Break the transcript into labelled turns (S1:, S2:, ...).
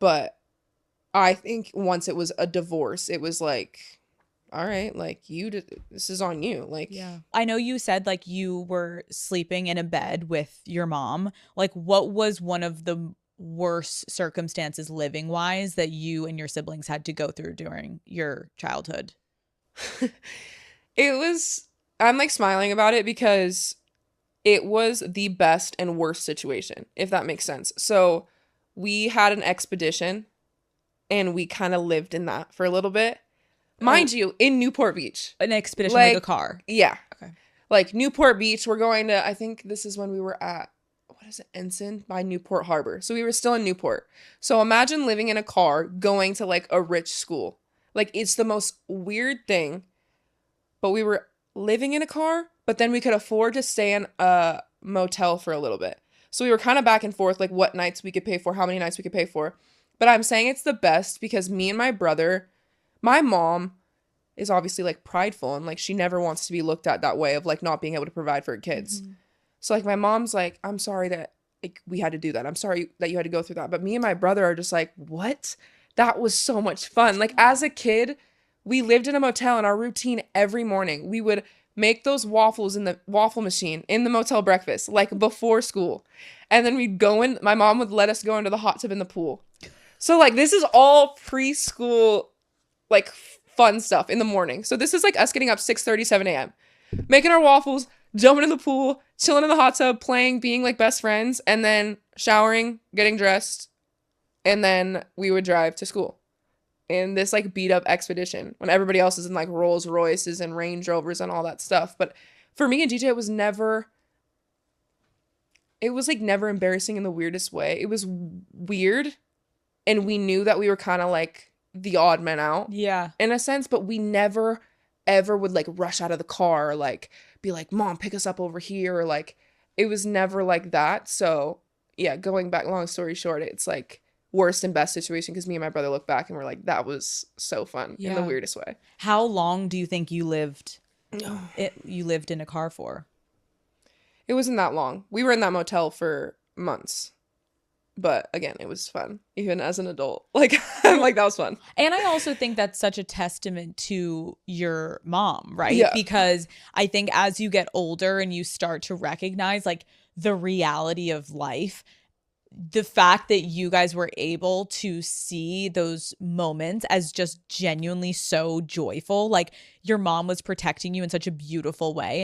S1: But I think once it was a divorce, it was like, all right, like this is on you. Like,
S2: Yeah. I know you said like you were sleeping in a bed with your mom. Like, what was one of the worst circumstances living wise that you and your siblings had to go through during your childhood?
S1: it was, I'm like smiling about it because it was the best and worst situation, if that makes sense. So we had an expedition and we kind of lived in that for a little bit.
S2: Oh,
S1: Mind you, in Newport Beach.
S2: an expedition like a
S1: Like,
S2: car.
S1: yeah.
S2: Okay.
S1: Like Newport Beach, we're going to, I think this is when we were at, what is it, Ensign by Newport Harbor. So we were still in Newport. So imagine living in a car going to like a rich school. Like it's the most weird thing, but we were living in a car, but then we could afford to stay in a motel for a little bit. So we were kind of back and forth, like what nights we could pay for, how many nights we could pay for. But I'm saying it's the best because me and my brother, my mom is obviously like prideful and like she never wants to be looked at that way of like not being able to provide for her kids.
S2: Mhm.
S1: So like my mom's like, I'm sorry that like we had to do that. I'm sorry that you had to go through that. But me and my brother are just like, what? That was so much fun. Like as a kid, we lived in a motel and our routine every morning, we would make those waffles in the waffle machine in the motel breakfast, like before school. And then we'd go in, my mom would let us go into the hot tub in the pool. So like this is all preschool like fun stuff in the morning. So this is like us getting up 6:30, 7 a.m., making our waffles, jumping in the pool, chilling in the hot tub, playing, being like best friends, and then showering, getting dressed, and then we would drive to school in this like beat up expedition when everybody else is in like Rolls Royces and Range Rovers and all that stuff. But for me and DJ, it was like never embarrassing in the weirdest way. It was weird, and we knew that we were kind of like the odd man out
S2: Yeah.
S1: in a sense, but we never ever would like rush out of the car or like be like, Mom, pick us up over here, or like it was never like that. So yeah, going back, long story short, it's like worst and best situation because me and my brother look back and we're like, that was so fun in the
S2: Yeah.
S1: weirdest way.
S2: How long do you think you lived in a car for?
S1: It wasn't that long. We were in that motel for months. But again, it was fun, even as an adult. Like, I'm
S2: Well,
S1: like, that was fun.
S2: and I also think that's such a testament to your mom, right?
S1: Yeah.
S2: Because I think as you get older and you start to recognize like the reality of life, the fact that you guys were able to see those moments as just genuinely so joyful, like your mom was protecting you in such a beautiful way.